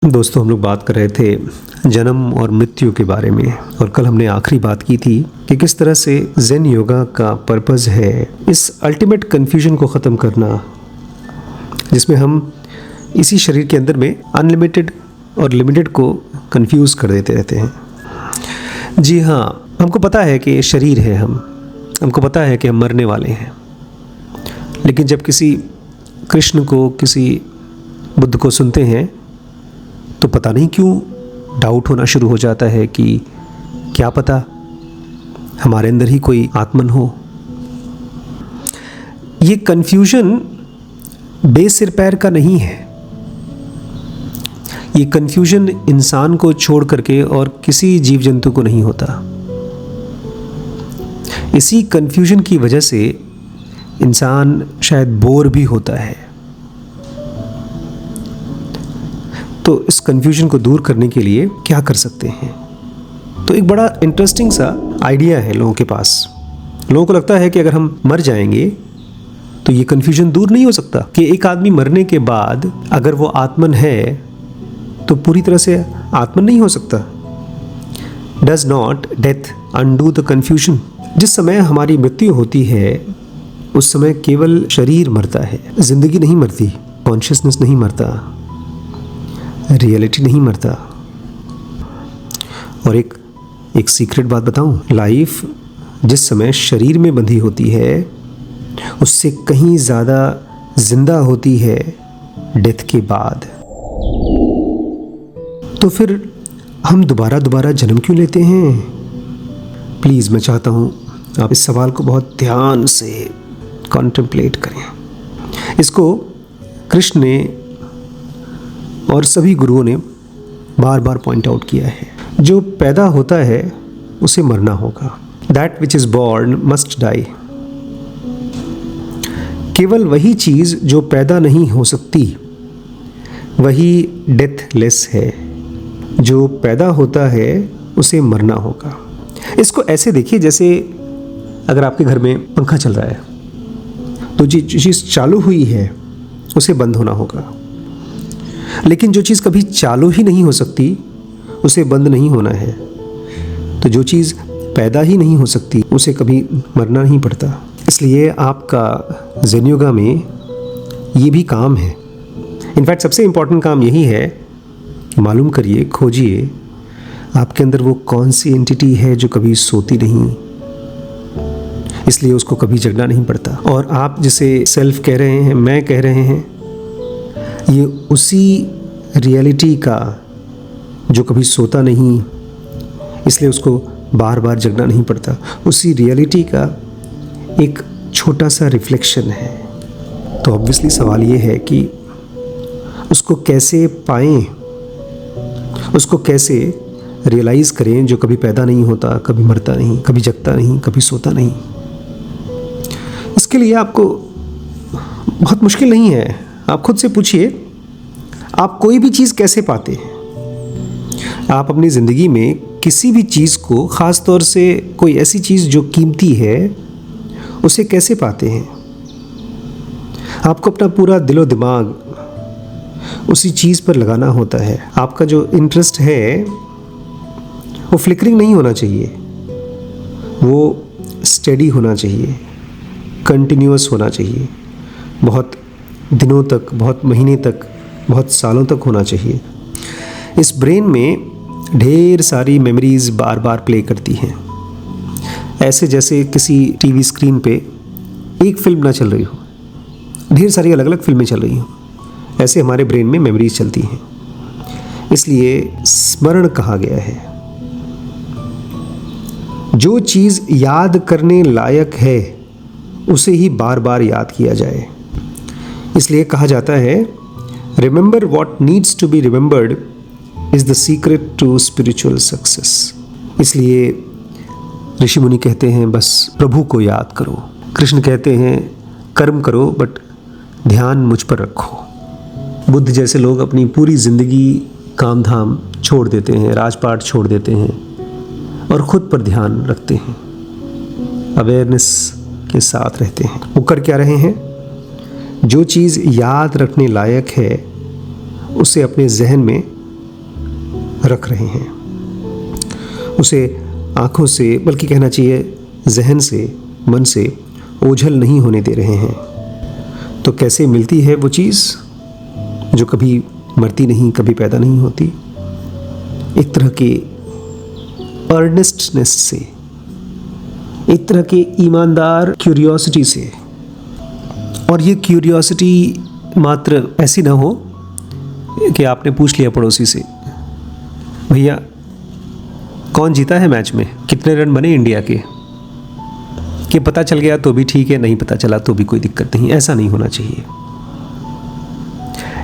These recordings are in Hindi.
दोस्तों, हम लोग बात कर रहे थे जन्म और मृत्यु के बारे में, और कल हमने आखिरी बात की थी कि किस तरह से ज़ेन योगा का पर्पस है इस अल्टीमेट कन्फ्यूजन को ख़त्म करना, जिसमें हम इसी शरीर के अंदर में अनलिमिटेड और लिमिटेड को कंफ्यूज कर देते रहते हैं। जी हाँ, हमको पता है कि ये शरीर है, हमको पता है कि हम मरने वाले हैं, लेकिन जब किसी कृष्ण को, किसी बुद्ध को सुनते हैं तो पता नहीं क्यों डाउट होना शुरू हो जाता है कि क्या पता हमारे अंदर ही कोई आत्मन हो। ये कन्फ्यूजन बेसिर पैर का नहीं है। ये कन्फ्यूजन इंसान को छोड़ करके और किसी जीव जंतु को नहीं होता। इसी कन्फ्यूजन की वजह से इंसान शायद बोर भी होता है। तो इस कन्फ्यूजन को दूर करने के लिए क्या कर सकते हैं? तो एक बड़ा इंटरेस्टिंग सा आइडिया है लोगों के पास। लोगों को लगता है कि अगर हम मर जाएंगे तो ये कन्फ्यूजन दूर नहीं हो सकता कि एक आदमी मरने के बाद अगर वो आत्मन है तो पूरी तरह से आत्मन नहीं हो सकता। Does not death undo the confusion? जिस समय हमारी मृत्यु होती है उस समय केवल शरीर मरता है, जिंदगी नहीं मरती, कॉन्शियसनेस नहीं मरता, रियलिटी नहीं मरता। और एक सीक्रेट बात बताऊं, लाइफ जिस समय शरीर में बंधी होती है उससे कहीं ज़्यादा जिंदा होती है डेथ के बाद। तो फिर हम दोबारा जन्म क्यों लेते हैं? प्लीज़, मैं चाहता हूं आप इस सवाल को बहुत ध्यान से कॉन्टेम्पलेट करें। इसको कृष्ण ने और सभी गुरुओं ने बार बार पॉइंट आउट किया है। जो पैदा होता है उसे मरना होगा। That which is born must die. केवल वही चीज़ जो पैदा नहीं हो सकती वही डेथलेस है। जो पैदा होता है उसे मरना होगा। इसको ऐसे देखिए, जैसे अगर आपके घर में पंखा चल रहा है तो जो चीज़ चालू हुई है उसे बंद होना होगा, लेकिन जो चीज़ कभी चालू ही नहीं हो सकती उसे बंद नहीं होना है। तो जो चीज़ पैदा ही नहीं हो सकती उसे कभी मरना नहीं पड़ता। इसलिए आपका ज़ेन योगा में ये भी काम है। इनफैक्ट सबसे इम्पॉर्टेंट काम यही है कि मालूम करिए, खोजिए आपके अंदर वो कौन सी एंटिटी है जो कभी सोती नहीं, इसलिए उसको कभी जगना नहीं पड़ता। और आप जिसे सेल्फ कह रहे हैं, मैं कह रहे हैं, ये उसी रियलिटी का जो कभी सोता नहीं, इसलिए उसको बार बार जगना नहीं पड़ता, उसी रियलिटी का एक छोटा सा रिफ्लेक्शन है। तो ऑब्वियसली सवाल ये है कि उसको कैसे पाएं, उसको कैसे रियलाइज़ करें जो कभी पैदा नहीं होता, कभी मरता नहीं, कभी जगता नहीं, कभी सोता नहीं। इसके लिए आपको बहुत मुश्किल नहीं है। आप खुद से पूछिए, आप कोई भी चीज़ कैसे पाते हैं? आप अपनी ज़िंदगी में किसी भी चीज़ को, ख़ास तौर से कोई ऐसी चीज़ जो कीमती है, उसे कैसे पाते हैं? आपको अपना पूरा दिलो दिमाग उसी चीज़ पर लगाना होता है। आपका जो इंटरेस्ट है वो फ्लिकरिंग नहीं होना चाहिए, वो स्टेडी होना चाहिए, कंटिन्यूअस होना चाहिए, बहुत दिनों तक, बहुत महीने तक, बहुत सालों तक होना चाहिए। इस ब्रेन में ढेर सारी मेमोरीज़ बार बार प्ले करती हैं, ऐसे जैसे किसी टीवी स्क्रीन पे एक फिल्म ना चल रही हो, ढेर सारी अलग अलग फिल्में चल रही हों, ऐसे हमारे ब्रेन में मेमोरीज चलती हैं। इसलिए स्मरण कहा गया है। जो चीज़ याद करने लायक है उसे ही बार बार याद किया जाए। इसलिए कहा जाता है, remember what needs to be remembered is the secret to spiritual success. इसलिए ऋषि मुनि कहते हैं, बस प्रभु को याद करो। कृष्ण कहते हैं, कर्म करो बट ध्यान मुझ पर रखो। बुद्ध जैसे लोग अपनी पूरी ज़िंदगी काम धाम छोड़ देते हैं, राजपाट छोड़ देते हैं और ख़ुद पर ध्यान रखते हैं, अवेयरनेस के साथ रहते हैं। वो कर क्या रहे हैं? जो चीज़ याद रखने लायक है उसे अपने जहन में रख रहे हैं, उसे आँखों से, बल्कि कहना चाहिए जहन से, मन से ओझल नहीं होने दे रहे हैं। तो कैसे मिलती है वो चीज़ जो कभी मरती नहीं, कभी पैदा नहीं होती? एक तरह के अर्नेस्टनेस से, एक तरह के ईमानदार क्यूरियोसिटी से। और ये क्यूरियोसिटी मात्र ऐसी ना हो कि आपने पूछ लिया पड़ोसी से, भैया कौन जीता है मैच में, कितने रन बने इंडिया के, कि पता चल गया तो भी ठीक है, नहीं पता चला तो भी कोई दिक्कत नहीं। ऐसा नहीं होना चाहिए।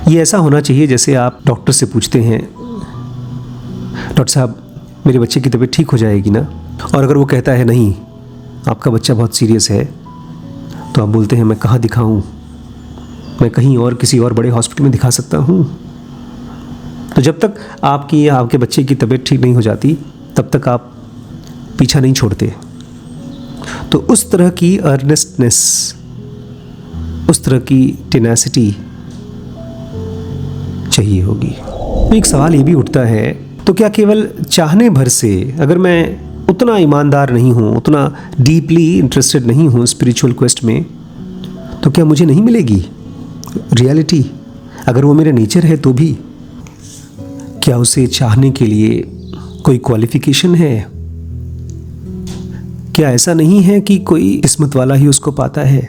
ये ऐसा होना चाहिए जैसे आप डॉक्टर से पूछते हैं, डॉक्टर साहब मेरे बच्चे की तबीयत ठीक हो जाएगी ना? और अगर वो कहता है नहीं, आपका बच्चा बहुत सीरियस है, तो आप बोलते हैं मैं कहाँ दिखाऊं, मैं कहीं और किसी और बड़े हॉस्पिटल में दिखा सकता हूँ। तो जब तक आपकी या आपके बच्चे की तबीयत ठीक नहीं हो जाती, तब तक आप पीछा नहीं छोड़ते। तो उस तरह की अर्नेस्टनेस, उस तरह की टेनासिटी चाहिए होगी। तो एक सवाल ये भी उठता है, तो क्या केवल चाहने भर से, अगर मैं उतना ईमानदार नहीं हूँ, उतना डीपली इंटरेस्टेड नहीं हूँ स्पिरिचुअल क्वेस्ट में, तो क्या मुझे नहीं मिलेगी रियलिटी? अगर वो मेरा नेचर है तो भी क्या उसे चाहने के लिए कोई क्वालिफिकेशन है? क्या ऐसा नहीं है कि कोई किस्मत वाला ही उसको पाता है?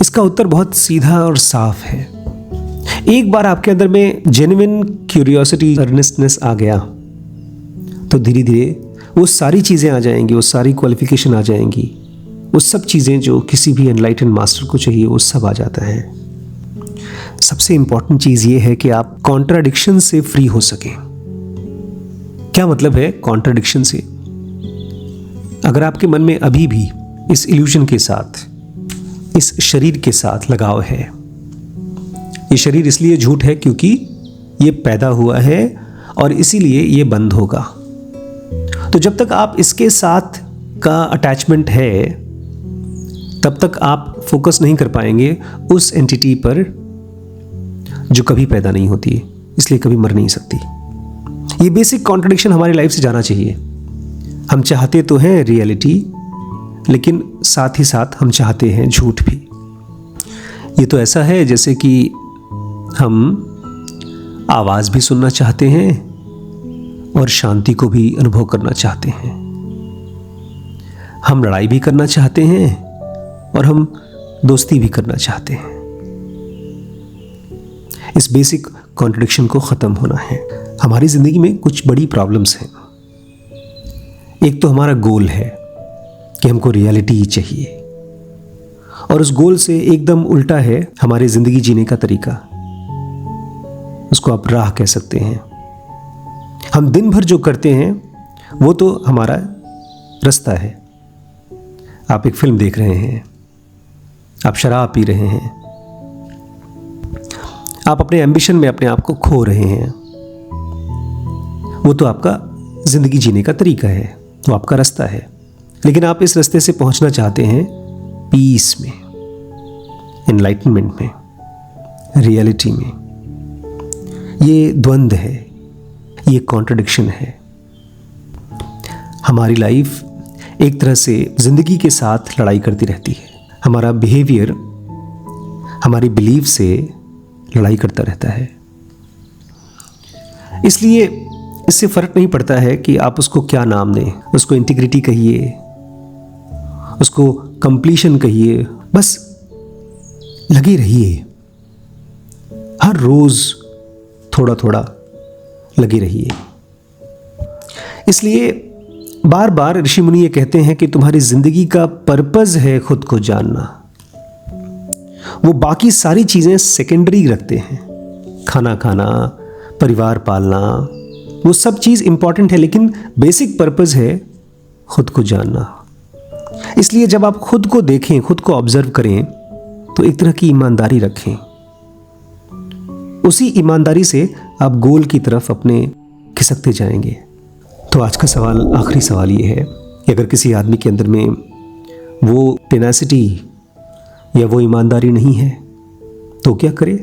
इसका उत्तर बहुत सीधा और साफ है। एक बार आपके अंदर में जेन्युइन क्यूरियोसिटी, अर्नेस्टनेस आ गया, तो धीरे धीरे वो सारी चीज़ें आ जाएंगी, वो सारी क्वालिफिकेशन आ जाएंगी, वो सब चीज़ें जो किसी भी एनलाइटन मास्टर को चाहिए, वो सब आ जाता है। सबसे इंपॉर्टेंट चीज़ ये है कि आप कॉन्ट्राडिक्शन से फ्री हो सकें। क्या मतलब है कॉन्ट्राडिक्शन से? अगर आपके मन में अभी भी इस इल्यूजन के साथ, इस शरीर के साथ लगाव है, ये शरीर इसलिए झूठ है क्योंकि ये पैदा हुआ है और इसीलिए ये बंद होगा, तो जब तक आप इसके साथ का अटैचमेंट है, तब तक आप फोकस नहीं कर पाएंगे उस एंटिटी पर जो कभी पैदा नहीं होती, इसलिए कभी मर नहीं सकती। ये बेसिक कॉन्ट्रडिक्शन हमारी लाइफ से जाना चाहिए। हम चाहते तो हैं रियलिटी, लेकिन साथ ही साथ हम चाहते हैं झूठ भी। ये तो ऐसा है जैसे कि हम आवाज़ भी सुनना चाहते हैं और शांति को भी अनुभव करना चाहते हैं। हम लड़ाई भी करना चाहते हैं और हम दोस्ती भी करना चाहते हैं। इस बेसिक कॉन्ट्रडिक्शन को ख़त्म होना है। हमारी ज़िंदगी में कुछ बड़ी प्रॉब्लम्स हैं। एक तो हमारा गोल है कि हमको रियलिटी ही चाहिए, और उस गोल से एकदम उल्टा है हमारी ज़िंदगी जीने का तरीका। उसको आप राह कह सकते हैं। हम दिन भर जो करते हैं वो तो हमारा रास्ता है। आप एक फिल्म देख रहे हैं, आप शराब पी रहे हैं, आप अपने एम्बिशन में अपने आप को खो रहे हैं, वो तो आपका ज़िंदगी जीने का तरीका है, वो आपका रास्ता है। लेकिन आप इस रास्ते से पहुंचना चाहते हैं पीस में, एनलाइटनमेंट में, रियलिटी में। ये द्वंद्व है, ये कॉन्ट्रडिक्शन है। हमारी लाइफ एक तरह से ज़िंदगी के साथ लड़ाई करती रहती है। हमारा बिहेवियर हमारी बिलीफ से लड़ाई करता रहता है। इसलिए इससे फ़र्क नहीं पड़ता है कि आप उसको क्या नाम दें। उसको इंटीग्रिटी कहिए, उसको कंप्लीशन कहिए, बस लगे रहिए। हर रोज़ थोड़ा थोड़ा लगे रहिए। इसलिए बार बार ऋषि मुनि ये कहते हैं कि तुम्हारी ज़िंदगी का पर्पज़ है खुद को जानना। वो बाकी सारी चीज़ें सेकेंडरी रखते हैं। खाना खाना, परिवार पालना, वो सब चीज़ इंपॉर्टेंट है, लेकिन बेसिक पर्पज़ है खुद को जानना। इसलिए जब आप खुद को देखें, खुद को ऑब्जर्व करें, तो एक तरह की ईमानदारी रखें। उसी ईमानदारी से आप गोल की तरफ अपने खिसकते जाएंगे। तो आज का सवाल, आखिरी सवाल ये है कि अगर किसी आदमी के अंदर में वो टेनासिटी या वो ईमानदारी नहीं है तो क्या करे?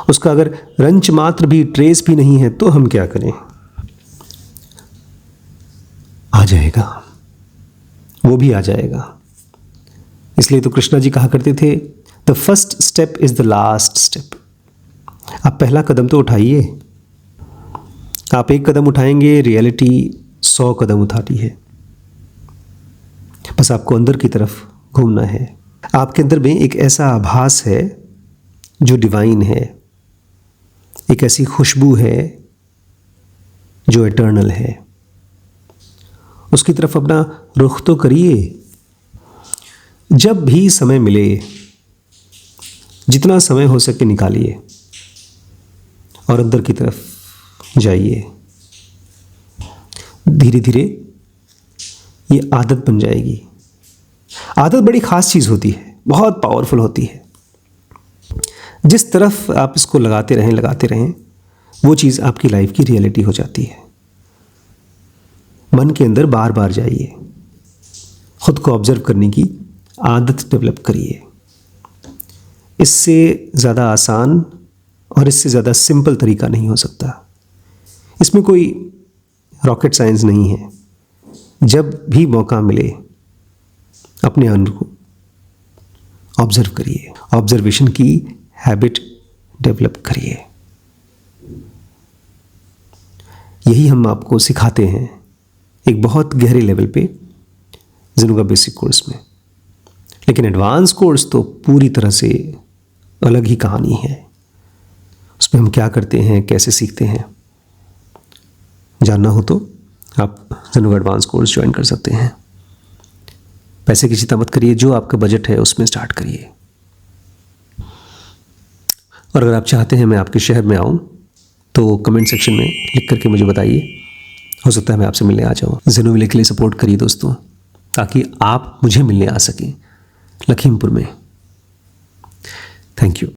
उसका अगर रंच मात्र भी, ट्रेस भी नहीं है, तो हम क्या करें? आ जाएगा, वो भी आ जाएगा। इसलिए तो कृष्णा जी कहा करते थे, the first step is the last step. आप पहला कदम तो उठाइए। आप एक कदम उठाएंगे, रियलिटी 100 कदम उठाती है। बस आपको अंदर की तरफ घूमना है। आपके अंदर में एक ऐसा आभास है जो डिवाइन है, एक ऐसी खुशबू है जो इटर्नल है। उसकी तरफ अपना रुख तो करिए। जब भी समय मिले, जितना समय हो सके निकालिए और अंदर की तरफ जाइए। धीरे धीरे ये आदत बन जाएगी। आदत बड़ी खास चीज़ होती है, बहुत पावरफुल होती है। जिस तरफ आप इसको लगाते रहें, वो चीज़ आपकी लाइफ की रियलिटी हो जाती है। मन के अंदर बार बार जाइए, खुद को ऑब्जर्व करने की आदत डेवलप करिए। इससे ज़्यादा आसान और इससे ज़्यादा सिंपल तरीका नहीं हो सकता। इसमें कोई रॉकेट साइंस नहीं है। जब भी मौका मिले अपने अंदर को ऑब्जर्व करिए, ऑब्जर्वेशन की हैबिट डेवलप करिए। यही हम आपको सिखाते हैं एक बहुत गहरे लेवल पे ज़ेनु का बेसिक कोर्स में। लेकिन एडवांस कोर्स तो पूरी तरह से अलग ही कहानी है। उसमें हम क्या करते हैं, कैसे सीखते हैं, जानना हो तो आप ज़ेनु का एडवांस कोर्स ज्वाइन कर सकते हैं। पैसे की चिंता मत करिए, जो आपका बजट है उसमें स्टार्ट करिए। और अगर आप चाहते हैं मैं आपके शहर में आऊँ तो कमेंट सेक्शन में लिख करके मुझे बताइए। हो सकता है मैं आपसे मिलने आ जाऊँ। ज़ेनु विले के लिए सपोर्ट करिए दोस्तों, ताकि आप मुझे मिलने आ सकें लखीमपुर में। Thank you.